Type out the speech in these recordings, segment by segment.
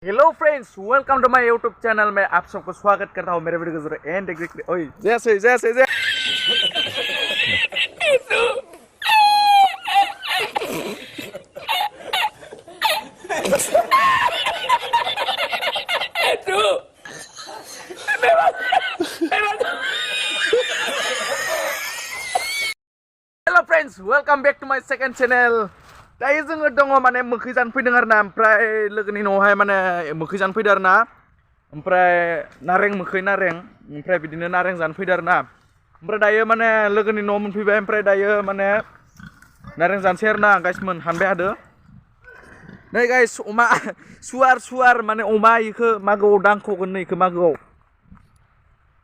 Hello friends, welcome to माय YouTube channel में आप सबको स्वागत करता हूँ मेरे वीडियो को एंड ओए जैसे जैसे जैसे hello friends, welcome back to my second channel. दायो जोङो दङ माने मोखै जानो फैदों आरोना, ओमफ्राय लोगोनि न'आवहाय माने मोखै जानो फैदों आरोना, ओमफ्राय नारें मोखै नारें, ओमफ्राय बिदिनो नारें जानो फैदों आरोना। ओमफ्राय दायो माने लोगोनि न'आव मोनफैबाय, ओमफ्राय दायो माने नारें जानोसै आरोना गाइसमोन हानबाय हादो। नै गाइस अमा सुवार माने अमा इखो मागोआव दांखगोन नै इखो मागोआव।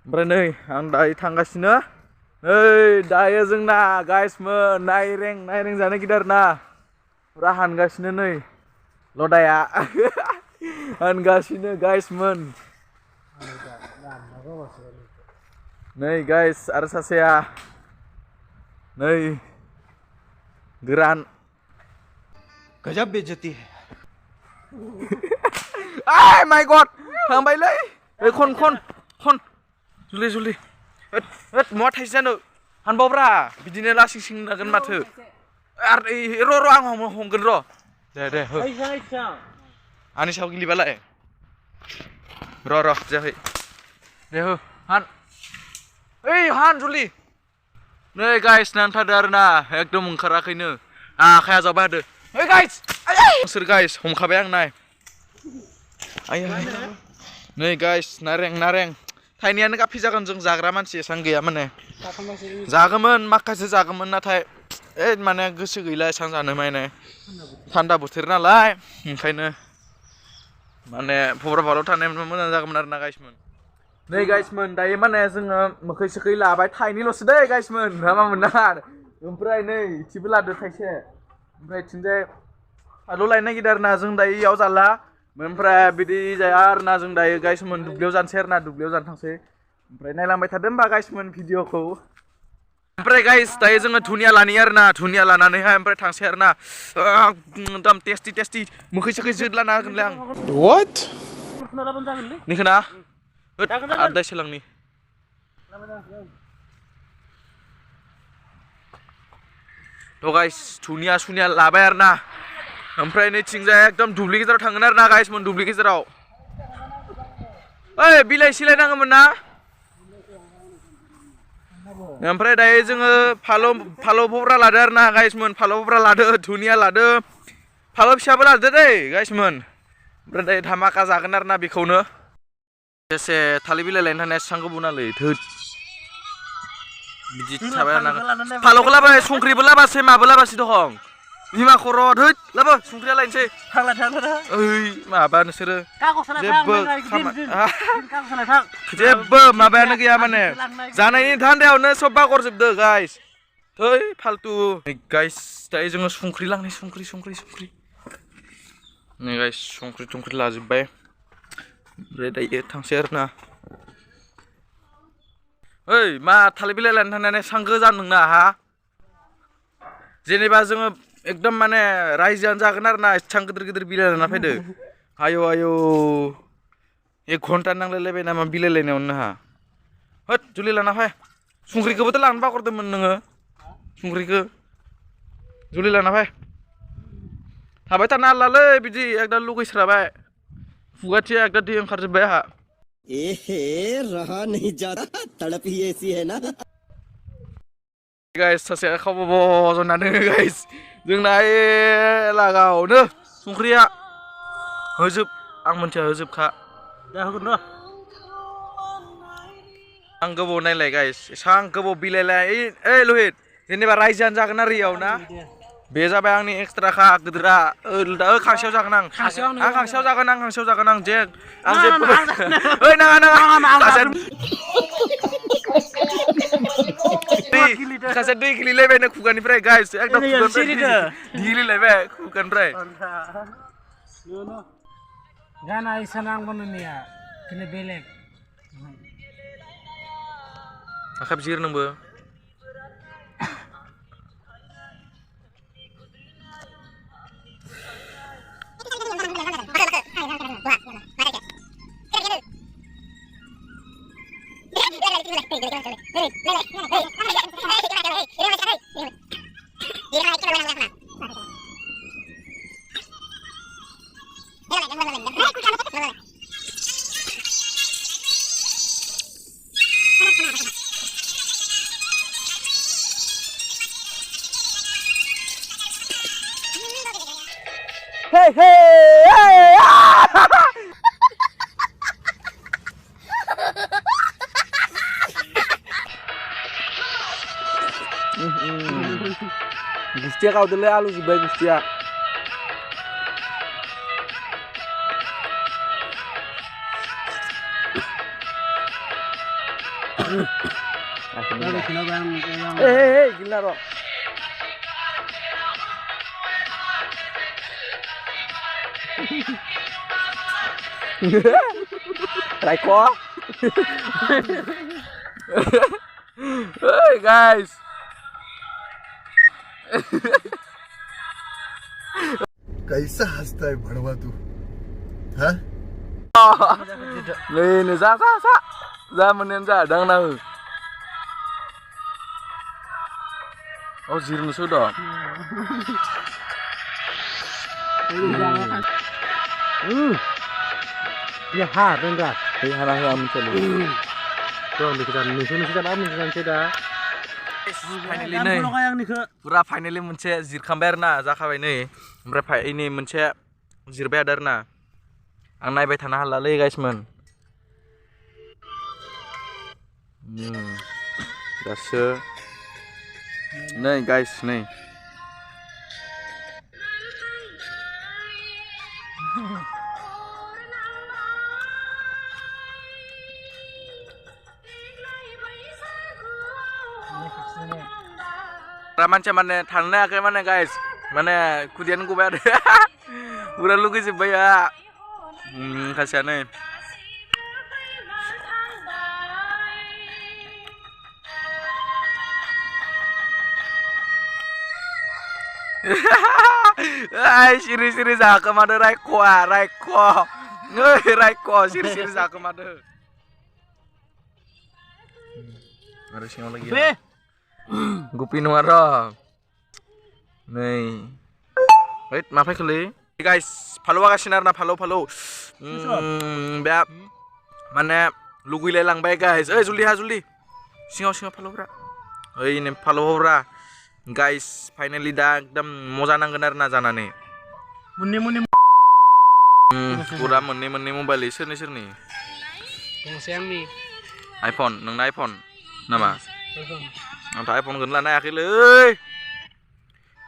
ओमफ्राय नै आं दायो थांगासिनो। नै दायो जोंना गाइसमोन नारें जानो गिदिर आरोना। पुरा हानगासिनो नै लदाया हानगासिनो गाइसमोन। नै गाइस आरो सासेया नै गोरान गजब बेइज्जती है। आय माय गड थांबायलै ओइ खन जुलि होद महा थाइसे जानो हानबावब्रा बिदिनो लासिं सिं नागोन माथो आरो र' आं हमगोन र' दे हो आंनि सायाव गिलिबालाय र' जाहै दे हो हान ओइ हान जुलि नै गाइस नांथारदो आरोना एकदम ओंखाराखैनो आखाया जाबाय हादो। ओइ गाइस सोर गाइस हमखाबाय आं नाय आय नै गाइस नारें थाइनैयानो गाफि जागोन, जों जाग्रा मानसि एसां गैया माने जागौमोन माखासे जागौमोन, नाथाय माने गोसो गैला एसां जानो माने थान्दा बोथोर नालाय ओंखायनो माने भब्राबादाव थानाय मोजां जागौमोन आरोना गाइसमोन। नै गाइसमोन दायो माने जोङो मोखै सोखै लाबाय थाइनैल'सो दै गाइसमोन माबा मोना। ओमफ्राय नै इथिबो लादो थाइसे, ओमफ्राय इथिंजाय आलु लायनो नागिरदों आरोना जों दायो इयाव जाला, ओमफ्राय बिदि जाया आरोना जों दायो गाइसमोन दुब्लियाव जानोसै आरोना, दुब्लियाव जानो थांसै। ओमफ्राय नायलांबाय थादो होमबा गाइसमोन भिडिअखौ। ओमफ्राय गाइस दायो जोङो धुनिया लानि आरोना, धुनिया लानानैहाय ओमफ्राय थांसै आरोना एकदम टेस्टि मोखै सोखै जोद लाना होगोनलै आं। What? निखोना आदाय सोलांनि थ' गाइस धुनिया सुनिया लाबाय आरोना, ओमफ्राय नैथिंजाय एकदम दुब्लि गेजेराव थांगोन आरोना गाइसमोन दुब्लि गेजेराव। ओइ बिलाइ सिलाय नाङोमोन ना। ओमफ्राय दायो जोङो फालौ भब्रा लादो आरोना गाइसमोन, फालौ भब्रा लादो, धुनिया लादो, फालौ फिसाबो लादो दै गाइसमोन। ओमफ्राय दायो धामाका जागोन आरोना बेखौनो। एसे थालिर बिलाइ लायनो थांनाया एसेबां गोबाव नालै थोद बिदि थाबाय आरोना। फालौखौ लाबाय, संख्रिबो लाबासै माबो लाबासै दं बिमा खर' थोद लाबो संख्रिया लायनोसै ओइ माबा नोंसोरो जेबो माबायानो गैया माने जानायनि धान्दायावनो सब बागरजोबदो गाइस। थै फालतु गाइस दायो जोङो संख्रि लांनाय संख्रि नै गाइस संख्रि लाजोब्बाय, ओमफ्राय दायो थांसै आरोना। ओइ मा थालिर बिलाइ लायनो थांनानै एसां गोजान नोंना हा? जेनेबा जोङो एकदम माने रायजोआनो जागोन आरोना, एसां गिदिर बिलाइ लाना फैदो। आयौ 1 घन्टा नांलायलायबाय नामा बिलाइ लायनायावनो नोंहा? होद जुलि लाना फै, संख्रिखौबोथ' लांनो बावगारदोंमोन नोङो, संख्रिखौ जुलि लाना फै। थाबाय थानो हालालै बिदि एकदम लुगैस्राबाय, खुगाथिया एकदम दै ओंखारजोब्बाय आंहा। रहा नहीं जाता, तड़प ही ऐसी है ना। गाइस सासे खावबा जना दोङो गाइस जोंना लागावनो संख्रिया होजोब, आं मोनथिया होजोबखा। आं गोबाव नायलाय गाइस एसां गोबाव बिलाइलाय ओइ लहित जेनेबा रायजोआनो जागोन आरो इयाव ना, बे जाबाय आंनि एक्सट्राखा गिदिरा। खांसेयाव जागोन आं खांसेयाव जागोन आं जे आं जेबो ओइ नाङा सासे दै गिलिलायबायनो खुगानिफ्राय गाइस एकदम खुगानिफ्राय दै गिलिलायबाय खुगानिफ्राय। गाना इसान आं बननिया kena belek आखाइ बिसिर नोंबो Hei hei hei. Gustia kau dulu alu sih baik Gustia. Gila roh. Raiko. Hey guys. कैसा हंसता है भड़वा तू हाँ Lên ra ra mà nên ra đang nào. Oh zirun sudah. Ya ha benar. Hei hana mencari. Tuh dikejar sudah. Finally nih. Pura finally मोनसे जिरखांबाय आरोना जाखाबाय नै ओमफ्राय ini मोनसे जिरबाय आरोना आं नायबाय थानो हालालै गाइसमोन दासो नै गाइस नै Ramanca mana tanah kayak mana guys mana kudian gue ada udah lu sih ya kasihan nih ay siri zaka mada Raiko ngeh Raiko siri zaka mada ada siapa lagi ya Gupi nuara nih wait maaf kali guys follow agak na follow beap mana lugu lelang baik guys Zulli singo follow bra ini follow bra guys finally dah एकदम मजा नांगोन आरो ना जानानै पुरा मोननै mobile सोरनि गंसे आंनि iPhone नोंना iPhone नामा आंथ' iPhone खौनो लानो हायाखैलै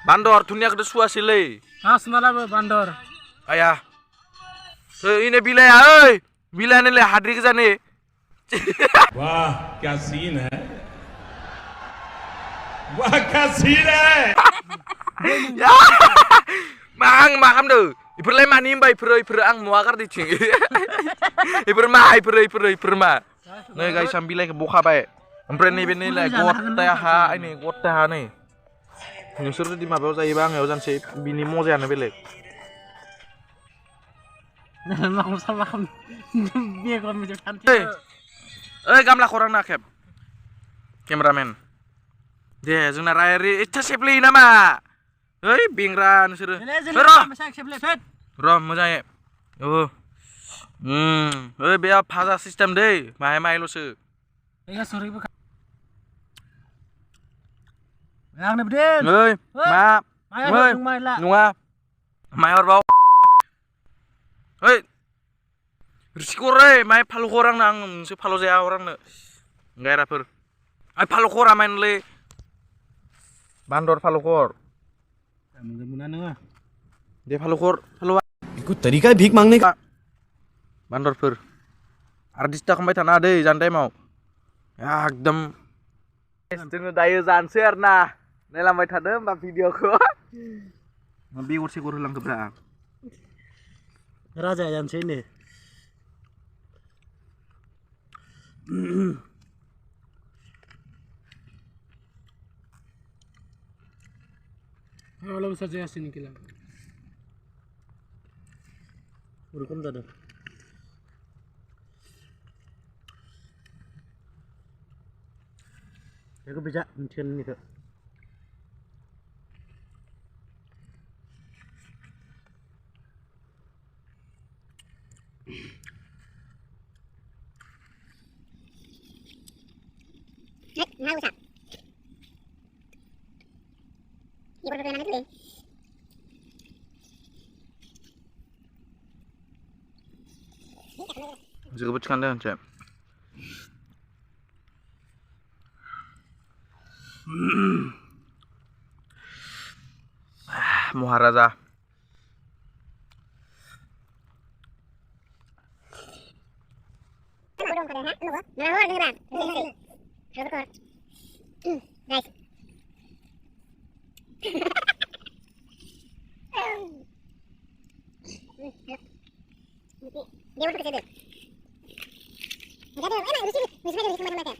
बान्दर दुनियाखौथ' सुवासैलै हासनालाबो बान्दर आया इने बिलाया बिलायानोलै हाद्रि गोजानि वाह क्या सीन है वाह क्या सीन है mang मा खालामदों इफोरलाय मानि होनबा इफोरो आं नुवा गारदैथिं इफोर मा नै गाइस आं बिलाइखौ बखाबाय ओमफ्राय नैबे नैलाय गथाया हा नै नोंसोर जुदि माबायाव जायोबा आंनियाव जानोसै बिनि मजायानो बेलेग ओइ गामला खौरां ना खेब केमेरामेन दे जोंना रायारि इथा सेफ्लेयो नामा ओइ बेंग्रा नोंसोरो र' मोजाङै ओइ बे फाजा सिस्टेम दै माहायल'सो ओइ मा नङा माय हरबाव ओइ रिसिखर माय फालु खर आंनो आं नोंसो फालु जाया हर आंनो गायराफोर आइ फालु खरा मायनोलै बान्दर फालु खर दे फालु खर फालुआ कोई तरीका है भीख मांगने का बान्दरफोर आरो डिस्टार्ब खालामबाय थाना दै जानो टाइमाव एकदम जोङो दायो जानोसै आरो ना नायलांबाय थादो होमबा भिडिअखौ बेगर सेगर होलांदोब्रा राजा जानोसै नो Kalau bisa jadi sini kita. Urukum tadi. Aku bisa mencen itu. Nggak usah. Ibu udah nangis deh. Juga bukan deh, cep. Maharaja. Guys. Dia udah kecil. Enggak ada, enak di sini. Di sini ada macam-macam.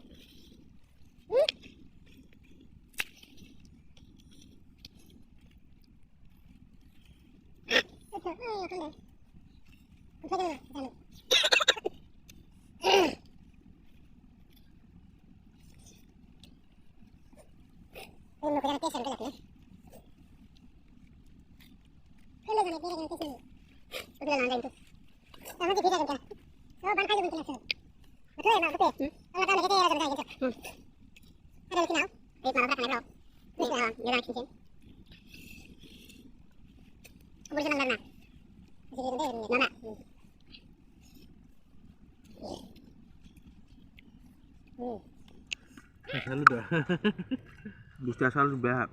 Selalu dah. Gusti asal juga.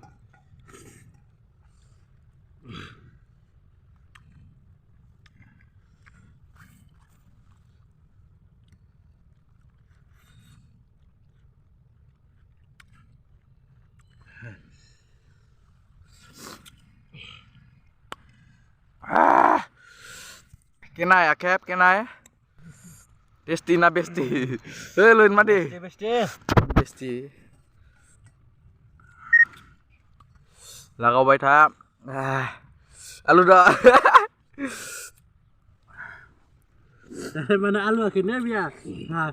Kenai ya, Cap, kenai. Destina besti. Luin mah deh. Besti. Là kau bay tháp. Alu dah. Dari mana alu akhirnya biar. Nah,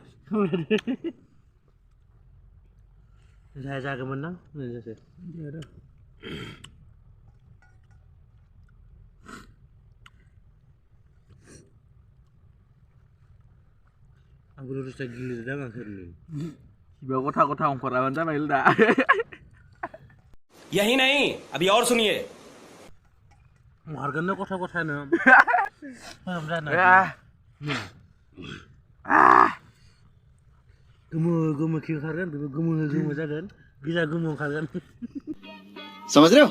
saya jaga menang. Dia dah. Aku lurus lagi ni dah akhirnya. Ibu kota ongkor awan dah mail dah. यही नहीं अभी और सुनिए Harganya kota na. Ya. Gumu kiri hargan, gumu jagan. Bisa gumu hargan. समझ रहे हो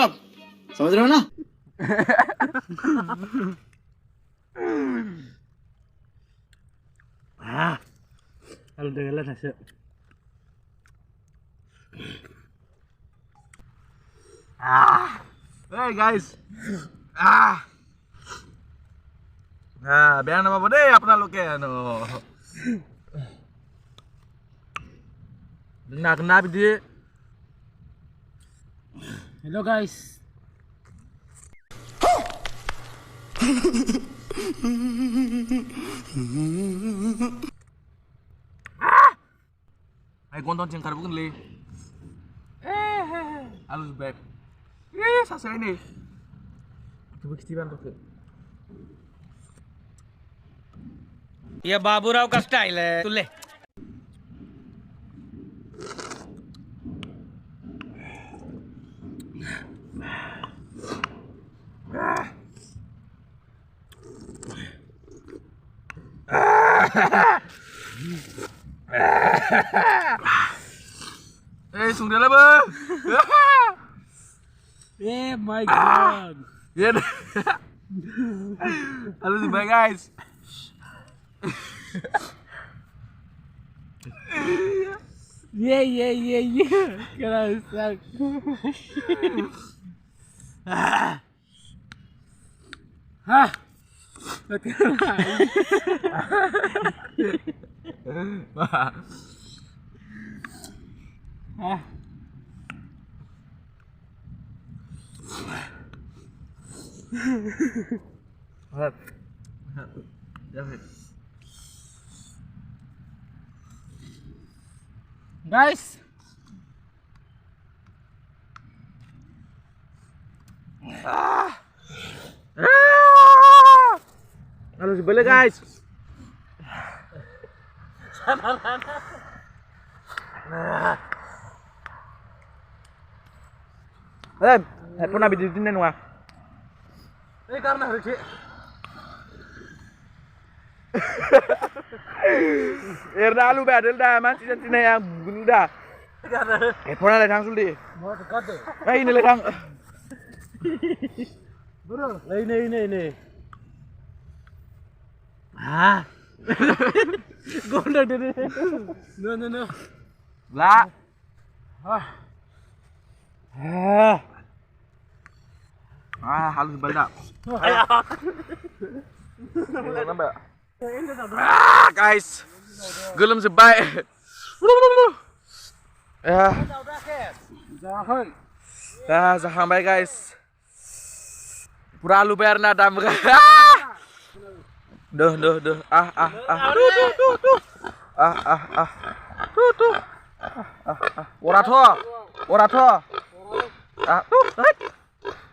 आप समझ रहे हो ना Kalau dengarlah nasi. Hey guys. Biar nama apa deh apa lo ke ano. Kena dia. Hello guys. Ay konton cengkar bukan li. Halus beb. Sasa ini. Coba kestiban tuh. ये बाबूराव का style है तू ले Sung dia lah bang. My God. Ya. Halus beb guys. Yeah. Kerasa. Guys. Halus balik guys. Headphone habis di sini nua. Karena harus Erna lu badel dah man sini yang bunuh dah. Pernah lihat hang suldi? mau dekat deh. Ini lihat hang. Bro, ini. Ah. Gondok deh. No. Lah. Halus balda. Guys. Gelem sebaik. Ya. Jangan baik guys. Pura lu bayar nada mereka. Duh. Tuh. Ora tho. Tuh.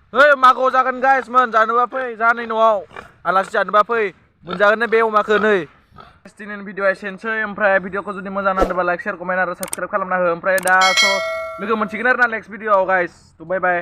Hei, mako jagan guys, jangan apa jangan ini wow. Alas jangan apa menjagannya beo makan hei. Stinin video essence oमफ्राय भिडियोखौ जुदि मोजां नांदोंबा like share comment आरो subscribe खालामना हो ओमफ्राय दा स' लोगो मोनसिगोन आरो ना नेक्स्ट भिडियोआव गाइस थ' बाय बाय